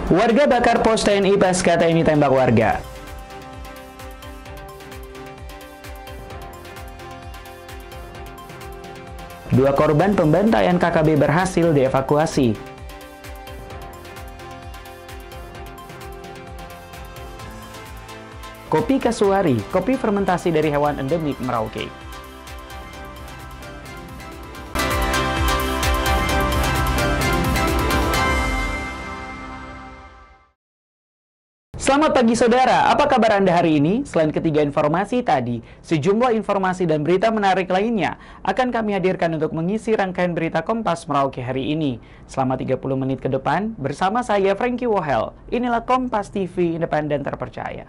Warga bakar pos TNI pasca TNI tembak warga. Dua korban pembantaian KKB berhasil dievakuasi. Kopi Kasuari, kopi fermentasi dari hewan endemik Merauke. Selamat pagi saudara, apa kabar Anda hari ini? Selain ketiga informasi tadi, sejumlah informasi dan berita menarik lainnya akan kami hadirkan untuk mengisi rangkaian berita Kompas Merauke hari ini. Selama 30 menit ke depan, bersama saya Frankie Wohel, inilah Kompas TV independen terpercaya.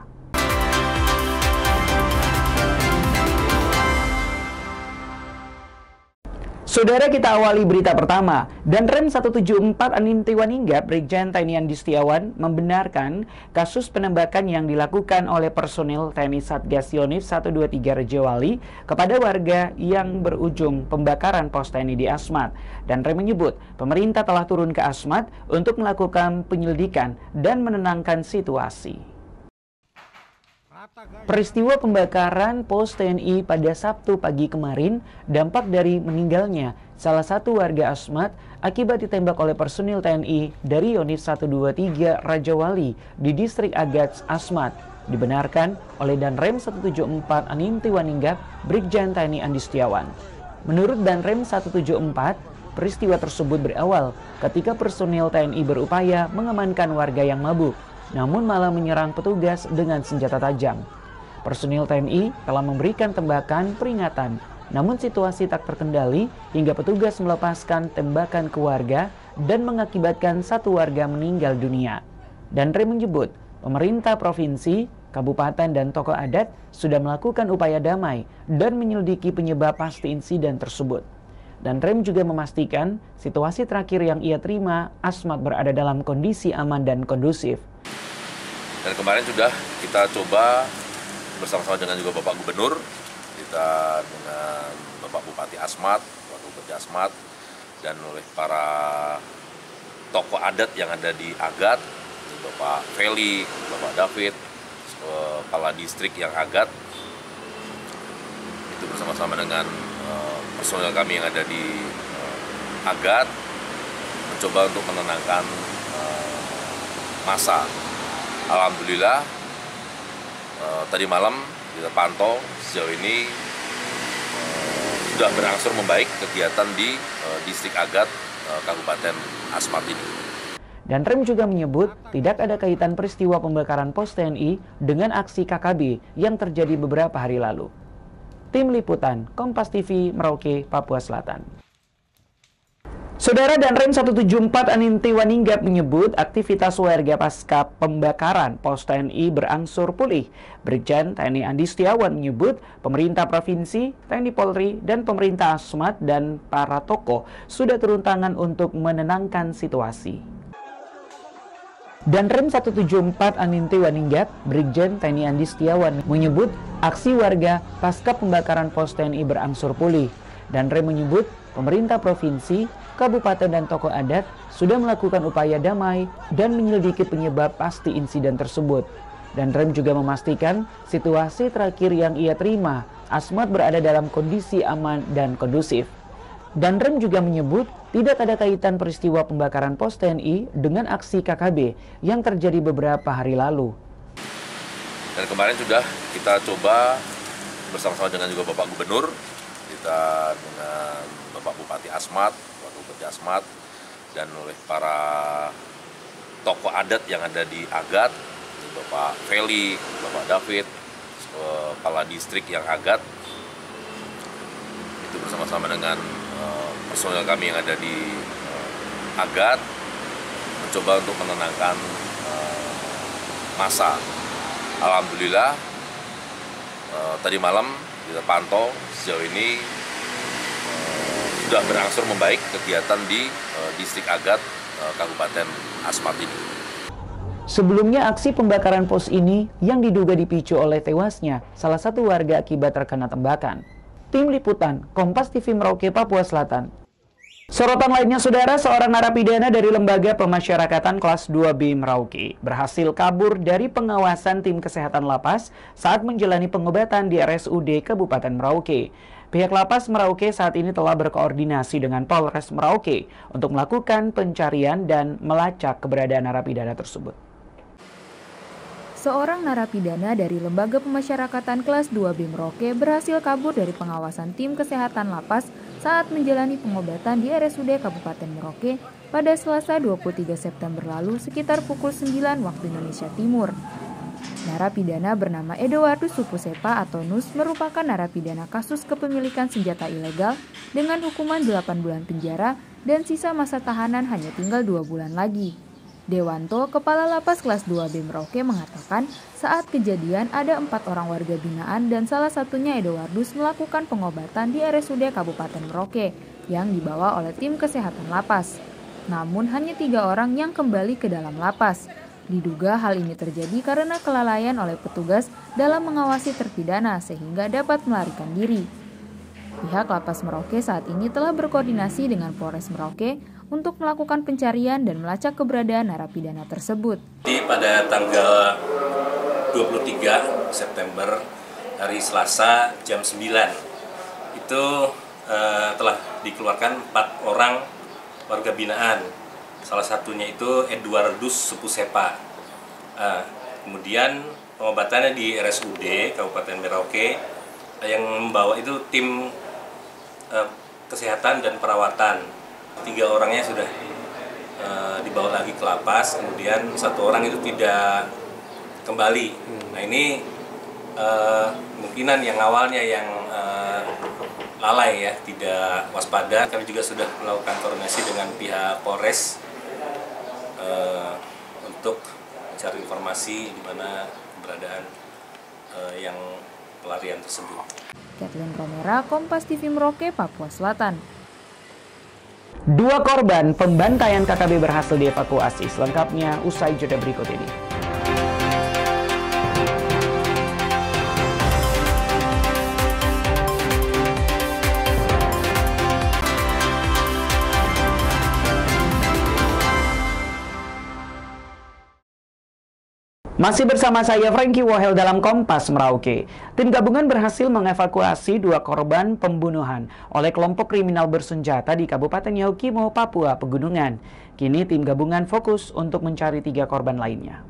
Saudara, kita awali berita pertama. Danrem 174 Aninti Waninggap Brigjen TNI Andi Setiawan membenarkan kasus penembakan yang dilakukan oleh personil TNI Satgas Yonif 123 Rejowali kepada warga yang berujung pembakaran pos TNI di Asmat. Danrem menyebut pemerintah telah turun ke Asmat untuk melakukan penyelidikan dan menenangkan situasi. Peristiwa pembakaran pos TNI pada Sabtu pagi kemarin dampak dari meninggalnya salah satu warga Asmat akibat ditembak oleh personil TNI dari Yonif 123 Rajawali di distrik Agats Asmat dibenarkan oleh Danrem 174 Aninti Waninggap Brigjen TNI Andi Setiawan. Menurut Danrem 174, peristiwa tersebut berawal ketika personil TNI berupaya mengamankan warga yang mabuk, namun malah menyerang petugas dengan senjata tajam. Personil TNI telah memberikan tembakan peringatan, namun situasi tak terkendali hingga petugas melepaskan tembakan ke warga dan mengakibatkan satu warga meninggal dunia. Danrem menyebut pemerintah provinsi, kabupaten, dan tokoh adat sudah melakukan upaya damai dan menyelidiki penyebab pasti insiden tersebut. Danrem juga memastikan situasi terakhir yang ia terima, Asmat berada dalam kondisi aman dan kondusif. Dan kemarin sudah kita coba bersama-sama dengan juga Bapak Gubernur, kita dengan Bapak Bupati Asmat, Bapak Bupati Asmat, dan oleh para tokoh adat yang ada di Agat, Bapak Feli, Bapak David, kepala distrik yang Agat, itu bersama-sama dengan personel kami yang ada di Agat, mencoba untuk menenangkan massa. Alhamdulillah tadi malam kita pantau sejauh ini sudah berangsur membaik kegiatan di distrik Agat Kabupaten Asmat ini. Danrem juga menyebut tidak ada kaitan peristiwa pembakaran pos TNI dengan aksi KKB yang terjadi beberapa hari lalu. Tim Liputan Kompas TV Merauke, Papua Selatan. Saudara, Danrem 174 Aninti Waninggap menyebut aktivitas warga pasca pembakaran pos TNI berangsur pulih. Brigjen TNI Andi Setiawan menyebut pemerintah provinsi, TNI Polri, dan pemerintah Asmat dan para tokoh sudah turun tangan untuk menenangkan situasi. Danrem 174 Aninti Waninggap Brigjen TNI Andi Setiawan menyebut aksi warga pasca pembakaran pos TNI berangsur pulih. Danrem menyebut pemerintah provinsi, kabupaten, dan tokoh adat sudah melakukan upaya damai dan menyelidiki penyebab pasti insiden tersebut. Danrem juga memastikan situasi terakhir yang ia terima, Asmat berada dalam kondisi aman dan kondusif. Danrem juga menyebut tidak ada kaitan peristiwa pembakaran pos TNI dengan aksi KKB yang terjadi beberapa hari lalu. Dan kemarin sudah kita coba bersama-sama dengan juga Bapak Gubernur, kita dengan Bapak Bupati Asmat, Bapak Bupati Asmat, dan oleh para tokoh adat yang ada di Agat, Bapak Feli, Bapak David, kepala distrik yang Agat, itu bersama-sama dengan personel kami yang ada di Agat, mencoba untuk menenangkan massa. Alhamdulillah tadi malam kita pantau sejauh ini sudah berangsur membaik kegiatan di distrik Agat Kabupaten Asmat ini. Sebelumnya aksi pembakaran pos ini yang diduga dipicu oleh tewasnya salah satu warga akibat terkena tembakan. Tim Liputan Kompas TV Merauke, Papua Selatan. Sorotan lainnya, saudara, seorang narapidana dari Lembaga Pemasyarakatan kelas 2B Merauke berhasil kabur dari pengawasan tim kesehatan lapas saat menjalani pengobatan di RSUD Kabupaten Merauke. Pihak lapas Merauke saat ini telah berkoordinasi dengan Polres Merauke untuk melakukan pencarian dan melacak keberadaan narapidana tersebut. Seorang narapidana dari Lembaga Pemasyarakatan kelas 2B Merauke berhasil kabur dari pengawasan tim kesehatan lapas saat menjalani pengobatan di RSUD Kabupaten Merauke pada Selasa 23 September lalu sekitar pukul 9 waktu Indonesia Timur. Narapidana bernama Eduardus Supusepa atau Nus merupakan narapidana kasus kepemilikan senjata ilegal dengan hukuman 8 bulan penjara dan sisa masa tahanan hanya tinggal 2 bulan lagi. Dewanto, Kepala Lapas kelas 2B Merauke mengatakan saat kejadian ada 4 orang warga binaan dan salah satunya Eduardus melakukan pengobatan di RSUD Kabupaten Merauke yang dibawa oleh tim kesehatan lapas. Namun hanya 3 orang yang kembali ke dalam lapas. Diduga hal ini terjadi karena kelalaian oleh petugas dalam mengawasi terpidana sehingga dapat melarikan diri. Pihak Lapas Merauke saat ini telah berkoordinasi dengan Polres Merauke untuk melakukan pencarian dan melacak keberadaan narapidana tersebut. Pada tanggal 23 September hari Selasa jam 9 itu telah dikeluarkan 4 orang warga binaan. Salah satunya itu Eduardus Supusepa. Kemudian pengobatannya di RSUD Kabupaten Merauke yang membawa itu tim kesehatan dan perawatan. 3 orangnya sudah dibawa lagi ke lapas, kemudian 1 orang itu tidak kembali. Nah ini kemungkinan yang awalnya yang lalai ya, tidak waspada. Kami juga sudah melakukan koordinasi dengan pihak Polres untuk mencari informasi di mana keberadaan yang pelarian tersebut. Kathleen Romera, Kompas TV Merauke, Papua Selatan. 2 korban pembantaian KKB berhasil dievakuasi. Selengkapnya usai jeda berikut ini. Masih bersama saya Franky Wahel dalam Kompas Merauke. Tim gabungan berhasil mengevakuasi 2 korban pembunuhan oleh kelompok kriminal bersenjata di Kabupaten Yahukimo, Papua Pegunungan. Kini tim gabungan fokus untuk mencari 3 korban lainnya.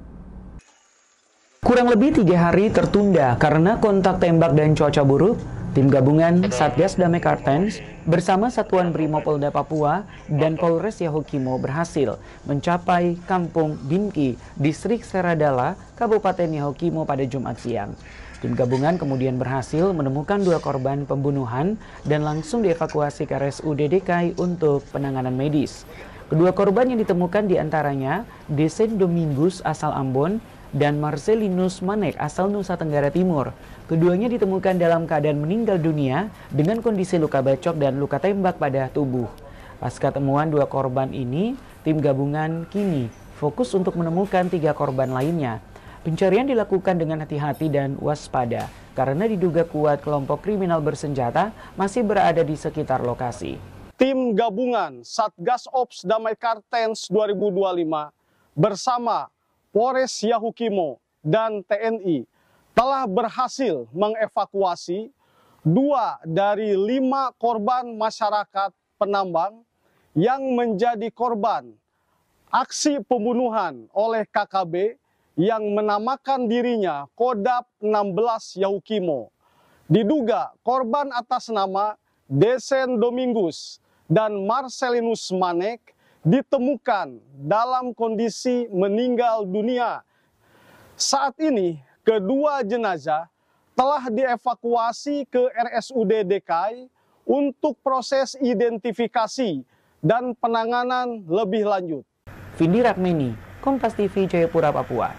Kurang lebih 3 hari tertunda karena kontak tembak dan cuaca buruk. Tim gabungan Satgas Damai Kartens bersama Satuan Brimopolda Papua dan Polres Yahukimo berhasil mencapai Kampung Dimki, Distrik Seradala, Kabupaten Yahukimo pada Jumat siang. Tim gabungan kemudian berhasil menemukan 2 korban pembunuhan dan langsung dievakuasi ke RSUD DKI untuk penanganan medis. Kedua korban yang ditemukan diantaranya Desen Domingus asal Ambon dan Marcelinus Manek asal Nusa Tenggara Timur. Keduanya ditemukan dalam keadaan meninggal dunia dengan kondisi luka bacok dan luka tembak pada tubuh. Pasca temuan 2 korban ini, tim gabungan kini fokus untuk menemukan 3 korban lainnya. Pencarian dilakukan dengan hati-hati dan waspada karena diduga kuat kelompok kriminal bersenjata masih berada di sekitar lokasi. Tim gabungan Satgas Ops Damai Kartens 2025 bersama Polres Yahukimo dan TNI telah berhasil mengevakuasi 2 dari 5 korban masyarakat penambang yang menjadi korban aksi pembunuhan oleh KKB yang menamakan dirinya Kodap 16 Yahukimo. Diduga korban atas nama Desen Domingus dan Marcelinus Manek ditemukan dalam kondisi meninggal dunia. Saat ini, kedua jenazah telah dievakuasi ke RSUD DKI untuk proses identifikasi dan penanganan lebih lanjut. Vindi Rakmini, Kompas TV, Jayapura, Papua.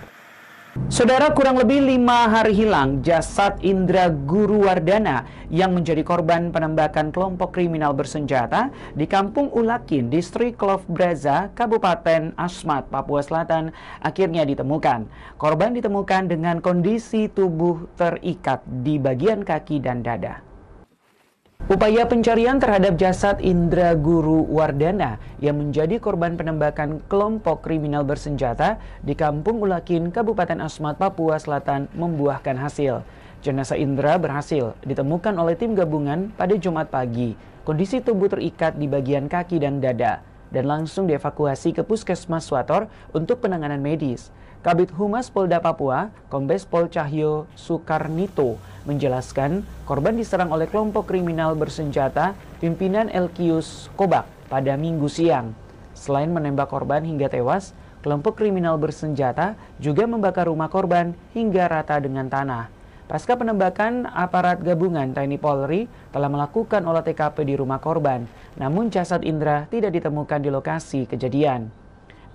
Saudara, kurang lebih 5 hari hilang jasad Indra Guruwardana yang menjadi korban penembakan kelompok kriminal bersenjata di Kampung Ulakin, Distrik Love Braza, Kabupaten Asmat, Papua Selatan akhirnya ditemukan. Korban ditemukan dengan kondisi tubuh terikat di bagian kaki dan dada. Upaya pencarian terhadap jasad Indra Guru Wardana yang menjadi korban penembakan kelompok kriminal bersenjata di Kampung Ulakin, Kabupaten Asmat, Papua Selatan membuahkan hasil. Jenazah Indra berhasil ditemukan oleh tim gabungan pada Jumat pagi. Kondisi tubuh terikat di bagian kaki dan dada dan langsung dievakuasi ke Puskesmas Swator untuk penanganan medis. Kabid Humas Polda Papua, Kombes Pol Cahyo Sukarnito, menjelaskan korban diserang oleh kelompok kriminal bersenjata pimpinan Elkius Kobak pada Minggu siang. Selain menembak korban hingga tewas, kelompok kriminal bersenjata juga membakar rumah korban hingga rata dengan tanah. Pasca penembakan, aparat gabungan TNI Polri telah melakukan olah TKP di rumah korban, namun jasad Indra tidak ditemukan di lokasi kejadian.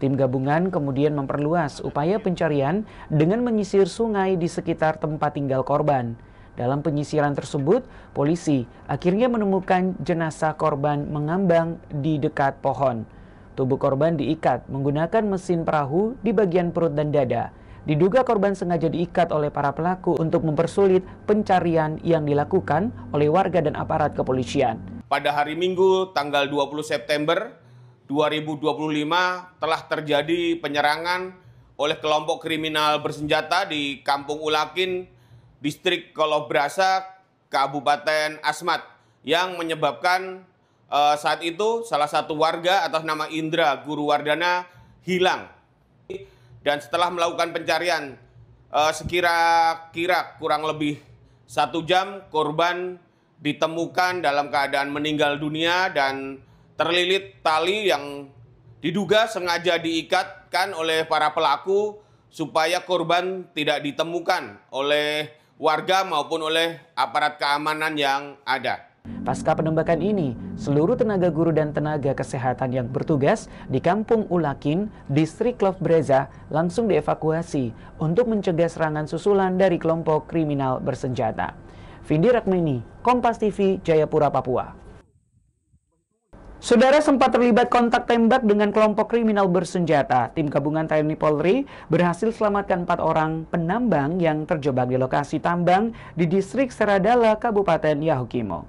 Tim gabungan kemudian memperluas upaya pencarian dengan menyisir sungai di sekitar tempat tinggal korban. Dalam penyisiran tersebut, polisi akhirnya menemukan jenazah korban mengambang di dekat pohon. Tubuh korban diikat menggunakan mesin perahu di bagian perut dan dada. Diduga korban sengaja diikat oleh para pelaku untuk mempersulit pencarian yang dilakukan oleh warga dan aparat kepolisian. Pada hari Minggu tanggal 20 September 2025 telah terjadi penyerangan oleh kelompok kriminal bersenjata di Kampung Ulakin, Distrik Kolobrasa, Kabupaten Asmat, yang menyebabkan saat itu salah satu warga atas nama Indra Guru Wardana hilang. Dan setelah melakukan pencarian sekira-kira kurang lebih 1 jam, korban ditemukan dalam keadaan meninggal dunia dan terlilit tali yang diduga sengaja diikatkan oleh para pelaku supaya korban tidak ditemukan oleh warga maupun oleh aparat keamanan yang ada. Pasca penembakan ini, seluruh tenaga guru dan tenaga kesehatan yang bertugas di Kampung Ulakin, Distrik Kolobrasa langsung dievakuasi untuk mencegah serangan susulan dari kelompok kriminal bersenjata. Vindi Rakmini, Kompas TV, Jayapura, Papua. Saudara, sempat terlibat kontak tembak dengan kelompok kriminal bersenjata. Tim gabungan TNI Polri berhasil selamatkan 4 orang penambang yang terjebak di lokasi tambang di Distrik Seradala, Kabupaten Yahukimo.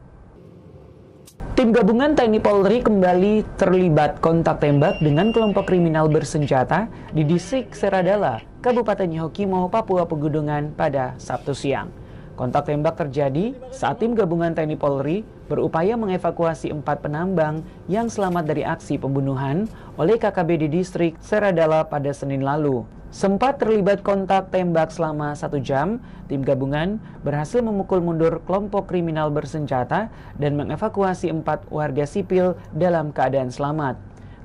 Tim gabungan TNI Polri kembali terlibat kontak tembak dengan kelompok kriminal bersenjata di Distrik Seradala, Kabupaten Yahukimo, Papua Pegunungan pada Sabtu siang. Kontak tembak terjadi saat tim gabungan TNI Polri berupaya mengevakuasi 4 penambang yang selamat dari aksi pembunuhan oleh KKB di Distrik Seradala pada Senin lalu. Sempat terlibat kontak tembak selama 1 jam, tim gabungan berhasil memukul mundur kelompok kriminal bersenjata dan mengevakuasi 4 warga sipil dalam keadaan selamat.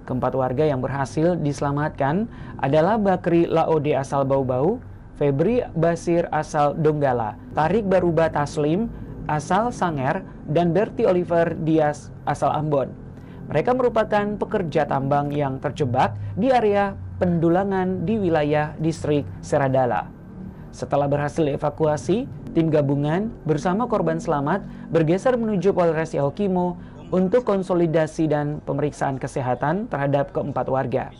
Keempat warga yang berhasil diselamatkan adalah Bakri Laode asal Bau-Bau, Febri Basir asal Donggala, Tarik Baruba Taslim asal Sanger, dan Berti Oliver Dias asal Ambon. Mereka merupakan pekerja tambang yang terjebak di area pendulangan di wilayah Distrik Seradala. Setelah berhasil dievakuasi, tim gabungan bersama korban selamat bergeser menuju Polres Yahukimo untuk konsolidasi dan pemeriksaan kesehatan terhadap keempat warga.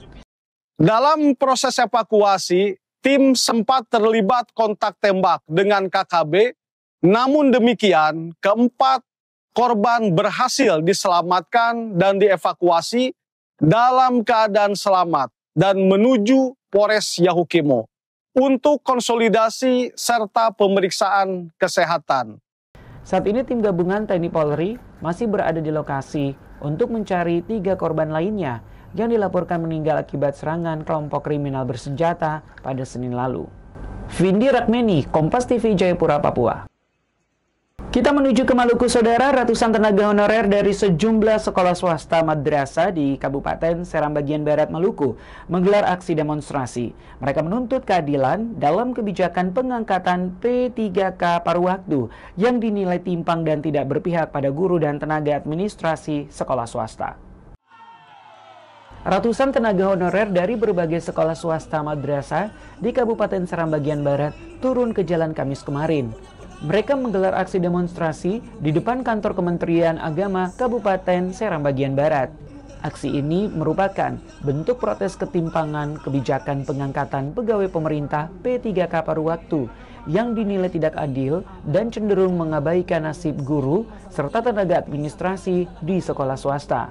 Dalam proses evakuasi, tim sempat terlibat kontak tembak dengan KKB, namun demikian keempat korban berhasil diselamatkan dan dievakuasi dalam keadaan selamat dan menuju Polres Yahukimo untuk konsolidasi serta pemeriksaan kesehatan. Saat ini tim gabungan TNI Polri masih berada di lokasi untuk mencari 3 korban lainnya yang dilaporkan meninggal akibat serangan kelompok kriminal bersenjata pada Senin lalu. Vindi Rakmini, Kompas TV, Jayapura, Papua. Kita menuju ke Maluku, saudara. Ratusan tenaga honorer dari sejumlah sekolah swasta madrasah di Kabupaten Seram bagian Barat Maluku menggelar aksi demonstrasi. Mereka menuntut keadilan dalam kebijakan pengangkatan P3K paruh waktu yang dinilai timpang dan tidak berpihak pada guru dan tenaga administrasi sekolah swasta. Ratusan tenaga honorer dari berbagai sekolah swasta madrasah di Kabupaten Seram bagian Barat turun ke jalan Kamis kemarin. Mereka menggelar aksi demonstrasi di depan kantor Kementerian Agama Kabupaten Seram bagian Barat. Aksi ini merupakan bentuk protes ketimpangan kebijakan pengangkatan pegawai pemerintah P3K paruh waktu yang dinilai tidak adil dan cenderung mengabaikan nasib guru serta tenaga administrasi di sekolah swasta.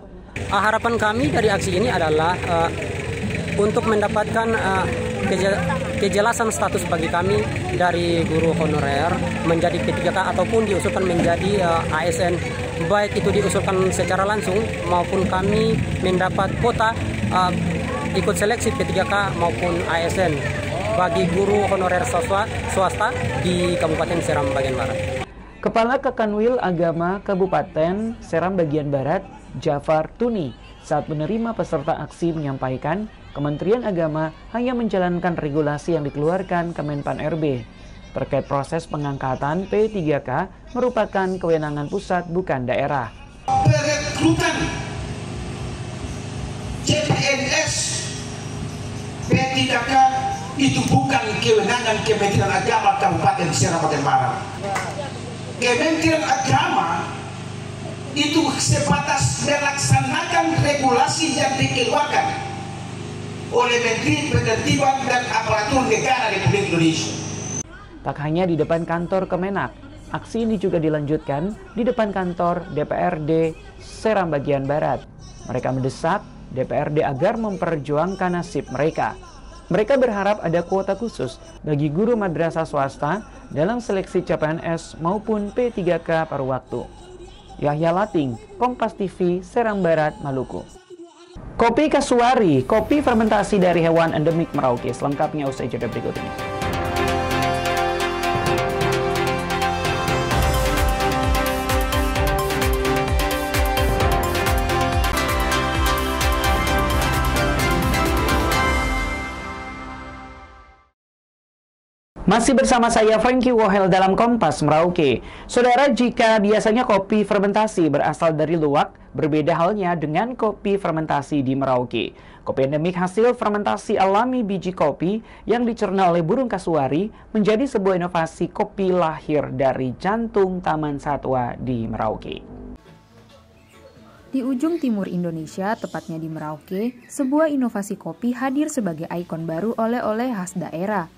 Harapan kami dari aksi ini adalah untuk mendapatkan kejelasan status bagi kami dari guru honorer menjadi P3K ataupun diusulkan menjadi ASN, baik itu diusulkan secara langsung maupun kami mendapat kuota ikut seleksi P3K maupun ASN bagi guru honorer swasta di Kabupaten Seram bagian Barat. Kepala Kakanwil Agama Kabupaten Seram bagian Barat, Jafar Tuni, saat menerima peserta aksi menyampaikan Kementerian Agama hanya menjalankan regulasi yang dikeluarkan Kemenpan RB. Terkait proses pengangkatan P3K merupakan kewenangan pusat bukan daerah. Perekrutan CPNS P3K itu bukan kewenangan Kementerian Agama Kabupaten Seram bagian Barat. Kementerian Agama itu sebatas melaksanakan regulasi yang dikeluarkan oleh Menteri Penertiban dan Aparatur Negara Republik Indonesia. Tak hanya di depan kantor Kemenak, aksi ini juga dilanjutkan di depan kantor DPRD Seram bagian Barat. Mereka mendesak DPRD agar memperjuangkan nasib mereka. Mereka berharap ada kuota khusus bagi guru madrasah swasta dalam seleksi CPNS maupun P3K paruh waktu. Yahya Lating, Kompas TV, Seram Barat, Maluku. Kopi Kasuari, kopi fermentasi dari hewan endemik Merauke. Selengkapnya usai jeda berikut ini. Masih bersama saya Frankie Wohel dalam Kompas Merauke. Saudara, jika biasanya kopi fermentasi berasal dari luwak, berbeda halnya dengan kopi fermentasi di Merauke. Kopi endemik hasil fermentasi alami biji kopi yang dicerna oleh burung kasuari menjadi sebuah inovasi kopi lahir dari jantung Taman Satwa di Merauke. Di ujung timur Indonesia, tepatnya di Merauke, sebuah inovasi kopi hadir sebagai ikon baru oleh-oleh khas daerah.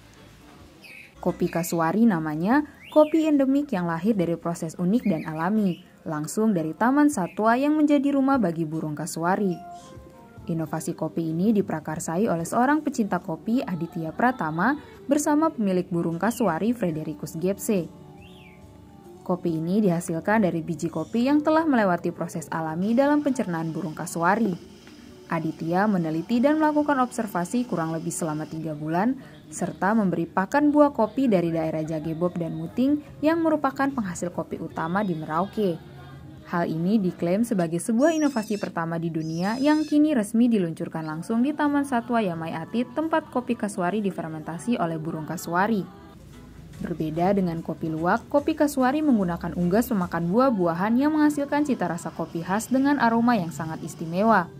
Kopi Kasuari namanya, kopi endemik yang lahir dari proses unik dan alami, langsung dari Taman Satwa yang menjadi rumah bagi burung kasuari. Inovasi kopi ini diprakarsai oleh seorang pecinta kopi, Aditya Pratama, bersama pemilik burung kasuari Fredericus Gepse. Kopi ini dihasilkan dari biji kopi yang telah melewati proses alami dalam pencernaan burung kasuari. Aditya meneliti dan melakukan observasi kurang lebih selama 3 bulan, serta memberi pakan buah kopi dari daerah Jagebob dan Muting yang merupakan penghasil kopi utama di Merauke. Hal ini diklaim sebagai sebuah inovasi pertama di dunia yang kini resmi diluncurkan langsung di Taman Satwa Yamai Ati, tempat kopi kasuari difermentasi oleh burung kasuari. Berbeda dengan kopi luwak, kopi kasuari menggunakan unggas pemakan buah-buahan yang menghasilkan cita rasa kopi khas dengan aroma yang sangat istimewa.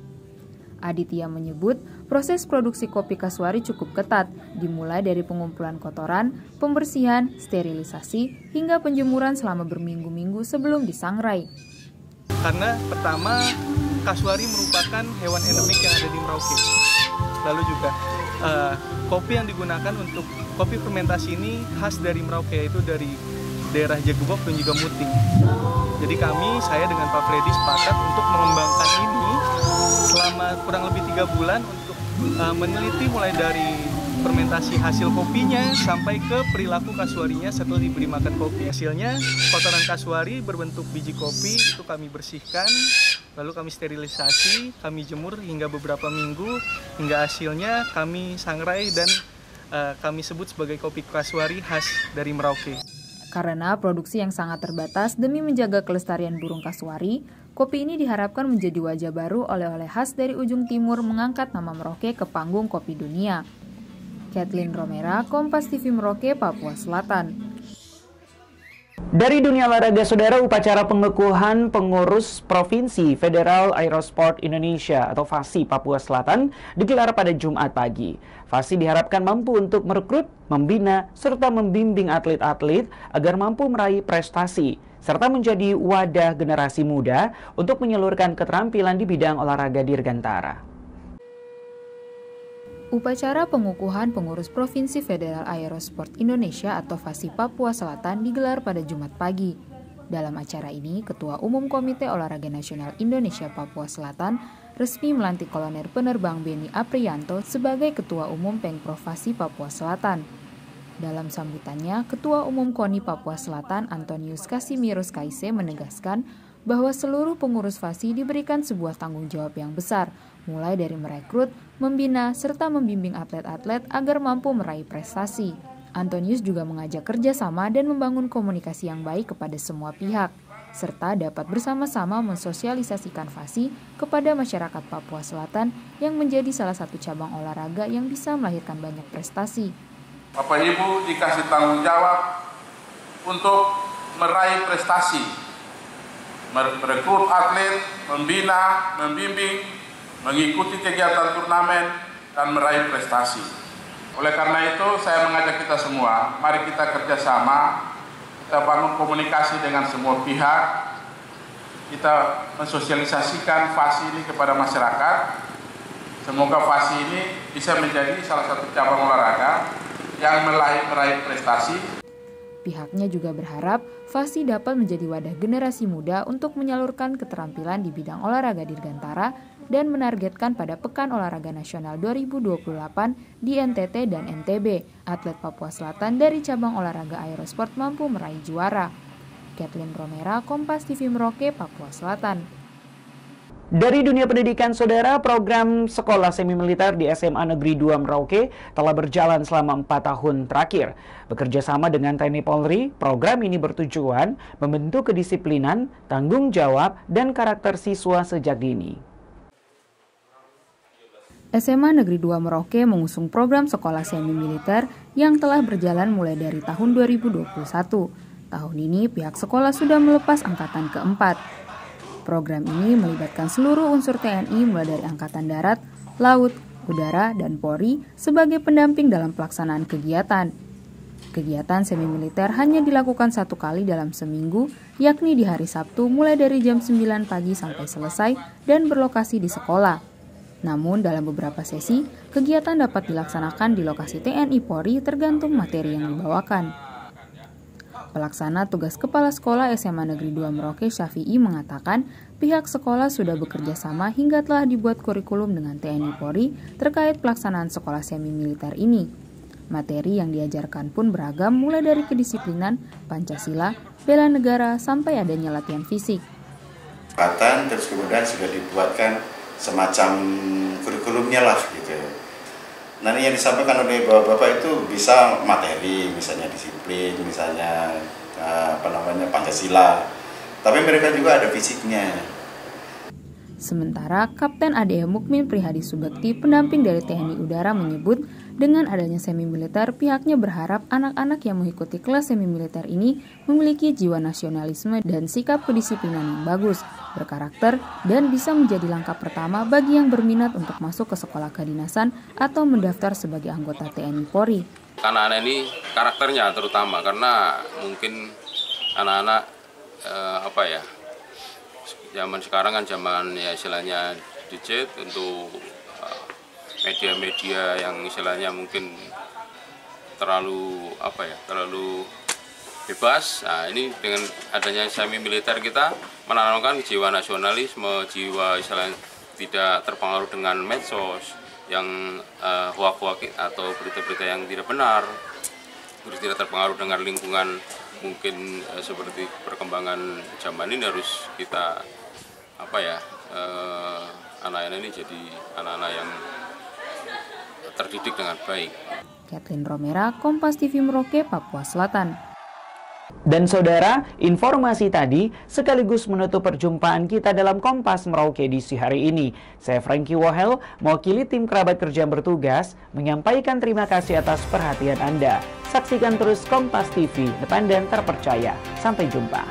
Aditya menyebut proses produksi kopi kasuari cukup ketat, dimulai dari pengumpulan kotoran, pembersihan, sterilisasi, hingga penjemuran selama berminggu-minggu sebelum disangrai. Karena pertama, kasuari merupakan hewan endemik yang ada di Merauke. Lalu juga kopi yang digunakan untuk kopi fermentasi ini khas dari Merauke, yaitu dari daerah Jagebob dan juga Muting. Jadi saya dengan Pak Freddy sepakat untuk mengembangkan ini selama kurang lebih 3 bulan untuk meneliti mulai dari fermentasi hasil kopinya sampai ke perilaku kasuarinya setelah diberi makan kopi. Hasilnya kotoran kasuari berbentuk biji kopi itu kami bersihkan, lalu kami sterilisasi, kami jemur hingga beberapa minggu, hingga hasilnya kami sangrai dan kami sebut sebagai kopi kasuari khas dari Merauke. Karena produksi yang sangat terbatas demi menjaga kelestarian burung kasuari, kopi ini diharapkan menjadi wajah baru oleh-oleh khas dari ujung timur mengangkat nama Merauke ke panggung kopi dunia. Kathleen Romera, Kompas TV Merauke, Papua Selatan. Dari dunia olahraga, saudara, upacara pengukuhan pengurus Provinsi Federal Aerosport Indonesia atau FASI Papua Selatan digelar pada Jumat pagi. FASI diharapkan mampu untuk merekrut, membina, serta membimbing atlet-atlet agar mampu meraih prestasi serta menjadi wadah generasi muda untuk menyalurkan keterampilan di bidang olahraga Dirgantara. Upacara pengukuhan pengurus Provinsi Federal Aerosport Indonesia atau FASI Papua Selatan digelar pada Jumat pagi. Dalam acara ini, Ketua Umum Komite Olahraga Nasional Indonesia Papua Selatan resmi melantik Kolonel Penerbang Beni Aprianto sebagai Ketua Umum Pengprov FASI Papua Selatan. Dalam sambutannya, Ketua Umum KONI Papua Selatan Antonius Kasimirus Kaise menegaskan bahwa seluruh pengurus FASI diberikan sebuah tanggung jawab yang besar, mulai dari merekrut, membina, serta membimbing atlet-atlet agar mampu meraih prestasi. Antonius juga mengajak kerjasama dan membangun komunikasi yang baik kepada semua pihak, serta dapat bersama-sama mensosialisasikan FASI kepada masyarakat Papua Selatan yang menjadi salah satu cabang olahraga yang bisa melahirkan banyak prestasi. Bapak Ibu dikasih tanggung jawab untuk meraih prestasi, merekrut atlet, membina, membimbing, mengikuti kegiatan turnamen, dan meraih prestasi. Oleh karena itu, saya mengajak kita semua, mari kita kerjasama, kita bangun komunikasi dengan semua pihak, kita mensosialisasikan FASI ini kepada masyarakat. Semoga FASI ini bisa menjadi salah satu cabang olahraga yang meraih prestasi. Pihaknya juga berharap FASI dapat menjadi wadah generasi muda untuk menyalurkan keterampilan di bidang olahraga Dirgantara dan menargetkan pada Pekan Olahraga Nasional 2028 di NTT dan NTB, atlet Papua Selatan dari cabang olahraga aerosport mampu meraih juara. Kathleen Romera, Kompas TV Merauke, Papua Selatan. Dari dunia pendidikan, saudara, program sekolah semi militer di SMA Negeri 2 Merauke telah berjalan selama 4 tahun terakhir. Bekerja sama dengan TNI Polri, program ini bertujuan membentuk kedisiplinan, tanggung jawab, dan karakter siswa sejak dini. SMA Negeri 2 Merauke mengusung program sekolah semi militer yang telah berjalan mulai dari tahun 2021. Tahun ini pihak sekolah sudah melepas angkatan keempat. Program ini melibatkan seluruh unsur TNI mulai dari Angkatan Darat, Laut, Udara, dan Polri sebagai pendamping dalam pelaksanaan kegiatan. Kegiatan semi militer hanya dilakukan 1 kali dalam seminggu, yakni di hari Sabtu mulai dari jam 9 pagi sampai selesai dan berlokasi di sekolah. Namun dalam beberapa sesi, kegiatan dapat dilaksanakan di lokasi TNI Polri tergantung materi yang dibawakan. Pelaksana tugas Kepala Sekolah SMA Negeri 2 Merauke Syafi'i mengatakan pihak sekolah sudah bekerja sama hingga telah dibuat kurikulum dengan TNI Polri terkait pelaksanaan sekolah semi militer ini. Materi yang diajarkan pun beragam mulai dari kedisiplinan, Pancasila, bela negara, sampai adanya latihan fisik. Terus kemudian sudah dibuatkan semacam kurikulumnya lah gitu. Nah, yang disampaikan oleh bapak-bapak itu bisa materi, misalnya disiplin, misalnya Pancasila. Tapi mereka juga ada fisiknya. Sementara Kapten ADM Mukmin Prihadi Subekti, pendamping dari TNI Udara, menyebut dengan adanya semi militer, pihaknya berharap anak-anak yang mengikuti kelas semi militer ini memiliki jiwa nasionalisme dan sikap kedisiplinan yang bagus, berkarakter, dan bisa menjadi langkah pertama bagi yang berminat untuk masuk ke sekolah kedinasan atau mendaftar sebagai anggota TNI Polri. Anak-anak ini karakternya terutama karena mungkin anak-anak zaman sekarang kan zaman ya istilahnya digit untuk media-media yang istilahnya mungkin terlalu bebas. Nah, ini dengan adanya semi militer kita menanamkan jiwa nasionalisme, jiwa istilahnya tidak terpengaruh dengan medsos yang hoak-hoak atau berita-berita yang tidak benar, terus tidak terpengaruh dengan lingkungan mungkin seperti perkembangan zaman ini. Harus kita anak-anak ini jadi anak-anak yang terdidik dengan baik. Kathleen Romera, Kompas TV Merauke, Papua Selatan. Dan saudara, informasi tadi sekaligus menutup perjumpaan kita dalam Kompas Merauke edisi hari ini. Saya Franky Wahel, mewakili tim kerabat kerja yang bertugas, menyampaikan terima kasih atas perhatian Anda. Saksikan terus Kompas TV, independen terpercaya. Sampai jumpa.